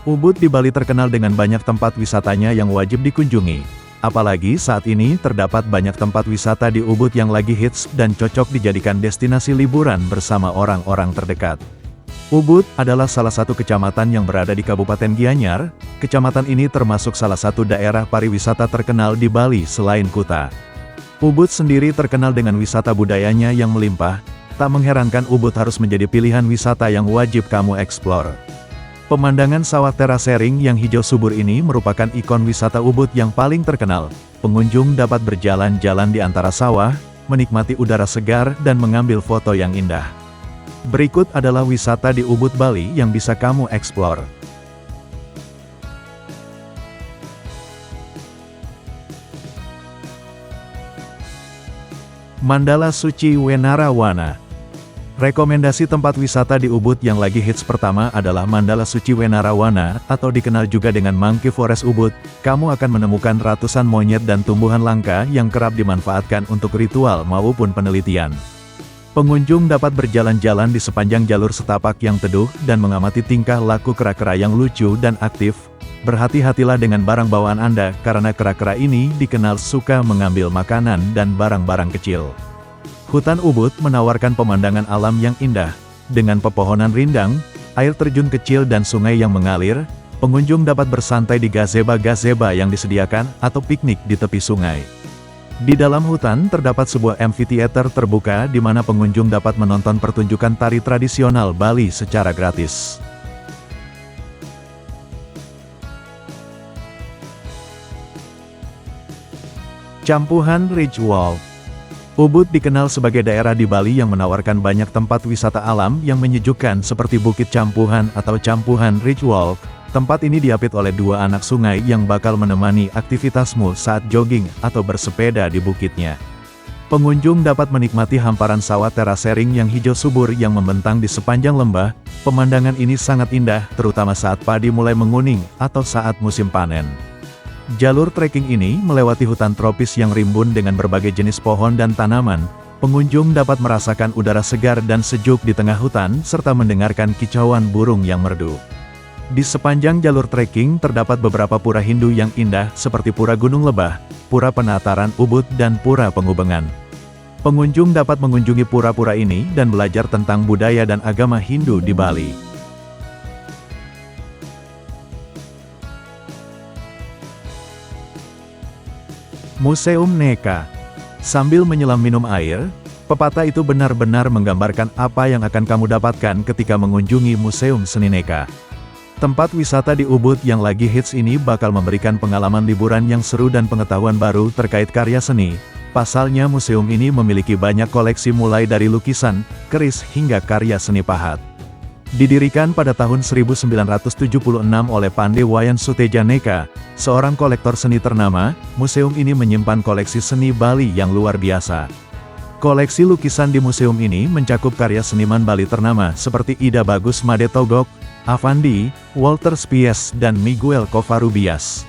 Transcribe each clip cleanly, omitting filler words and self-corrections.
Ubud di Bali terkenal dengan banyak tempat wisatanya yang wajib dikunjungi. Apalagi saat ini terdapat banyak tempat wisata di Ubud yang lagi hits dan cocok dijadikan destinasi liburan bersama orang-orang terdekat. Ubud adalah salah satu kecamatan yang berada di Kabupaten Gianyar. Kecamatan ini termasuk salah satu daerah pariwisata terkenal di Bali selain Kuta. Ubud sendiri terkenal dengan wisata budayanya yang melimpah. Tak mengherankan Ubud harus menjadi pilihan wisata yang wajib kamu eksplor. Pemandangan sawah terasering yang hijau subur ini merupakan ikon wisata Ubud yang paling terkenal. Pengunjung dapat berjalan-jalan di antara sawah, menikmati udara segar dan mengambil foto yang indah. Berikut adalah wisata di Ubud, Bali yang bisa kamu eksplor. Mandala Suci Wenarawana. Rekomendasi tempat wisata di Ubud yang lagi hits pertama adalah Mandala Suci Wenarawana, atau dikenal juga dengan Monkey Forest Ubud. Kamu akan menemukan ratusan monyet dan tumbuhan langka yang kerap dimanfaatkan untuk ritual maupun penelitian. Pengunjung dapat berjalan-jalan di sepanjang jalur setapak yang teduh dan mengamati tingkah laku kera-kera yang lucu dan aktif. Berhati-hatilah dengan barang bawaan Anda karena kera-kera ini dikenal suka mengambil makanan dan barang-barang kecil. Hutan Ubud menawarkan pemandangan alam yang indah. Dengan pepohonan rindang, air terjun kecil dan sungai yang mengalir, pengunjung dapat bersantai di gazebo-gazebo yang disediakan atau piknik di tepi sungai. Di dalam hutan terdapat sebuah amphitheater terbuka di mana pengunjung dapat menonton pertunjukan tari tradisional Bali secara gratis. Campuhan Ridge Walk. Ubud dikenal sebagai daerah di Bali yang menawarkan banyak tempat wisata alam yang menyejukkan seperti Bukit Campuhan atau Campuhan Ridge Walk. Tempat ini diapit oleh dua anak sungai yang bakal menemani aktivitasmu saat jogging atau bersepeda di bukitnya. Pengunjung dapat menikmati hamparan sawah terasering yang hijau subur yang membentang di sepanjang lembah. Pemandangan ini sangat indah, terutama saat padi mulai menguning atau saat musim panen. Jalur trekking ini melewati hutan tropis yang rimbun dengan berbagai jenis pohon dan tanaman. Pengunjung dapat merasakan udara segar dan sejuk di tengah hutan serta mendengarkan kicauan burung yang merdu. Di sepanjang jalur trekking terdapat beberapa pura Hindu yang indah seperti Pura Gunung Lebah, Pura Penataran Ubud dan Pura Pengubengan. Pengunjung dapat mengunjungi pura-pura ini dan belajar tentang budaya dan agama Hindu di Bali. Museum Neka. Sambil menyelam minum air, pepatah itu benar-benar menggambarkan apa yang akan kamu dapatkan ketika mengunjungi Museum Seni Neka. Tempat wisata di Ubud yang lagi hits ini bakal memberikan pengalaman liburan yang seru dan pengetahuan baru terkait karya seni. Pasalnya museum ini memiliki banyak koleksi mulai dari lukisan, keris hingga karya seni pahat. Didirikan pada tahun 1976 oleh Pandey Wayan Suteja Neka, seorang kolektor seni ternama, museum ini menyimpan koleksi seni Bali yang luar biasa. Koleksi lukisan di museum ini mencakup karya seniman Bali ternama seperti Ida Bagus Made Togok, Avandi, Walter Spies dan Miguel Covarrubias.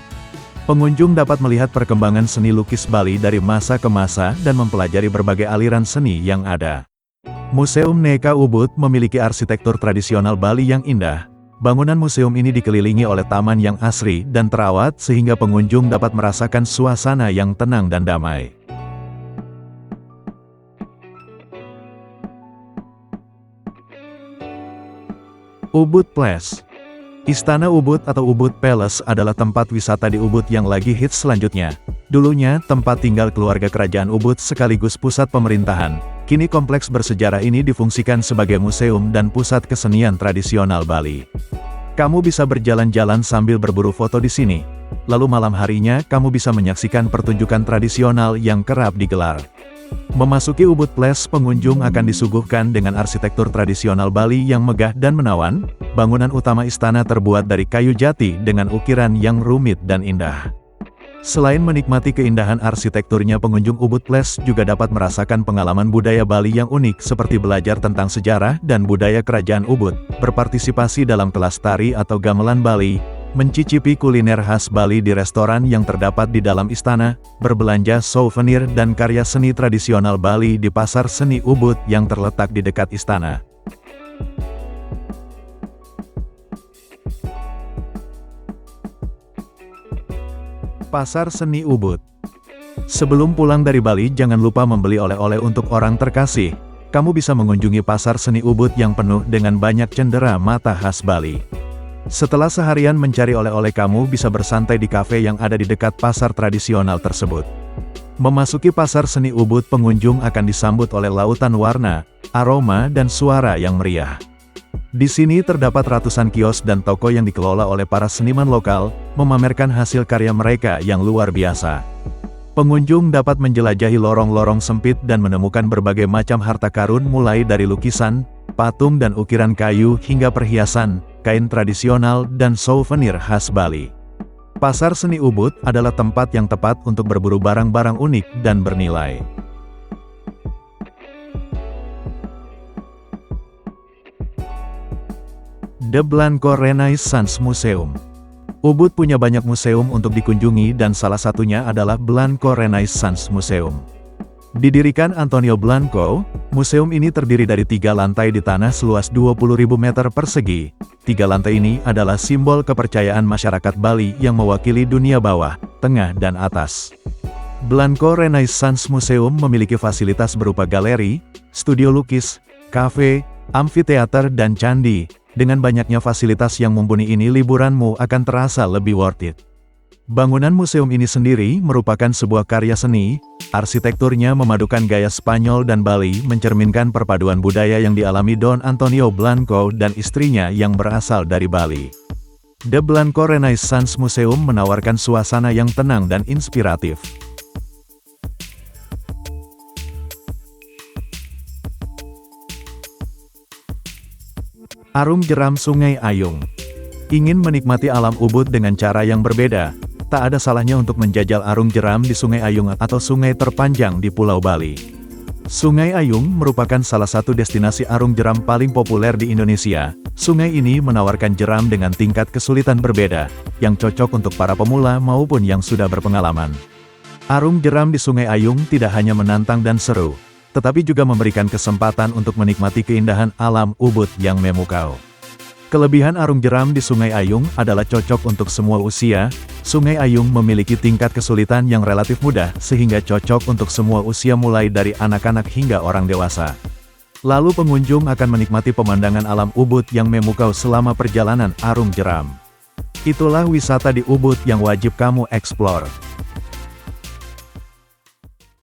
Pengunjung dapat melihat perkembangan seni lukis Bali dari masa ke masa dan mempelajari berbagai aliran seni yang ada. Museum Neka Ubud memiliki arsitektur tradisional Bali yang indah. Bangunan museum ini dikelilingi oleh taman yang asri dan terawat sehingga pengunjung dapat merasakan suasana yang tenang dan damai. Ubud Place. Istana Ubud atau Ubud Palace adalah tempat wisata di Ubud yang lagi hits selanjutnya. Dulunya tempat tinggal keluarga kerajaan Ubud sekaligus pusat pemerintahan. Kini kompleks bersejarah ini difungsikan sebagai museum dan pusat kesenian tradisional Bali. Kamu bisa berjalan-jalan sambil berburu foto di sini. Lalu malam harinya kamu bisa menyaksikan pertunjukan tradisional yang kerap digelar. Memasuki Ubud Place, pengunjung akan disuguhkan dengan arsitektur tradisional Bali yang megah dan menawan. Bangunan utama istana terbuat dari kayu jati dengan ukiran yang rumit dan indah. Selain menikmati keindahan arsitekturnya, pengunjung Ubud Place juga dapat merasakan pengalaman budaya Bali yang unik seperti belajar tentang sejarah dan budaya kerajaan Ubud, berpartisipasi dalam kelas tari atau gamelan Bali, mencicipi kuliner khas Bali di restoran yang terdapat di dalam istana, berbelanja souvenir dan karya seni tradisional Bali di Pasar Seni Ubud yang terletak di dekat istana. Pasar Seni Ubud. Sebelum pulang dari Bali, jangan lupa membeli oleh-oleh untuk orang terkasih. Kamu bisa mengunjungi Pasar Seni Ubud yang penuh dengan banyak cendera mata khas Bali. Setelah seharian mencari oleh-oleh, kamu bisa bersantai di kafe yang ada di dekat pasar tradisional tersebut. Memasuki Pasar Seni Ubud, pengunjung akan disambut oleh lautan warna, aroma dan suara yang meriah. Di sini terdapat ratusan kios dan toko yang dikelola oleh para seniman lokal, memamerkan hasil karya mereka yang luar biasa. Pengunjung dapat menjelajahi lorong-lorong sempit dan menemukan berbagai macam harta karun, mulai dari lukisan, patung dan ukiran kayu hingga perhiasan, kain tradisional dan souvenir khas Bali. Pasar Seni Ubud adalah tempat yang tepat untuk berburu barang-barang unik dan bernilai. The Blanco Renaissance Museum. Ubud punya banyak museum untuk dikunjungi dan salah satunya adalah Blanco Renaissance Museum. Didirikan Antonio Blanco, museum ini terdiri dari 3 lantai di tanah seluas 20.000 meter persegi. 3 lantai ini adalah simbol kepercayaan masyarakat Bali yang mewakili dunia bawah, tengah dan atas. Blanco Renaissance Museum memiliki fasilitas berupa galeri, studio lukis, kafe, amfiteater dan candi. Dengan banyaknya fasilitas yang mumpuni ini, liburanmu akan terasa lebih worth it. Bangunan museum ini sendiri merupakan sebuah karya seni. Arsitekturnya memadukan gaya Spanyol dan Bali, mencerminkan perpaduan budaya yang dialami Don Antonio Blanco dan istrinya yang berasal dari Bali. The Blanco Renaissance Museum menawarkan suasana yang tenang dan inspiratif. Arung Jeram Sungai Ayung. Ingin menikmati alam Ubud dengan cara yang berbeda? Tak ada salahnya untuk menjajal arung jeram di Sungai Ayung atau sungai terpanjang di Pulau Bali. Sungai Ayung merupakan salah satu destinasi arung jeram paling populer di Indonesia. Sungai ini menawarkan jeram dengan tingkat kesulitan berbeda, yang cocok untuk para pemula maupun yang sudah berpengalaman. Arung jeram di Sungai Ayung tidak hanya menantang dan seru, tetapi juga memberikan kesempatan untuk menikmati keindahan alam Ubud yang memukau. Kelebihan arung jeram di Sungai Ayung adalah cocok untuk semua usia. Sungai Ayung memiliki tingkat kesulitan yang relatif mudah, sehingga cocok untuk semua usia mulai dari anak-anak hingga orang dewasa. Lalu pengunjung akan menikmati pemandangan alam Ubud yang memukau selama perjalanan arung jeram. Itulah wisata di Ubud yang wajib kamu eksplor.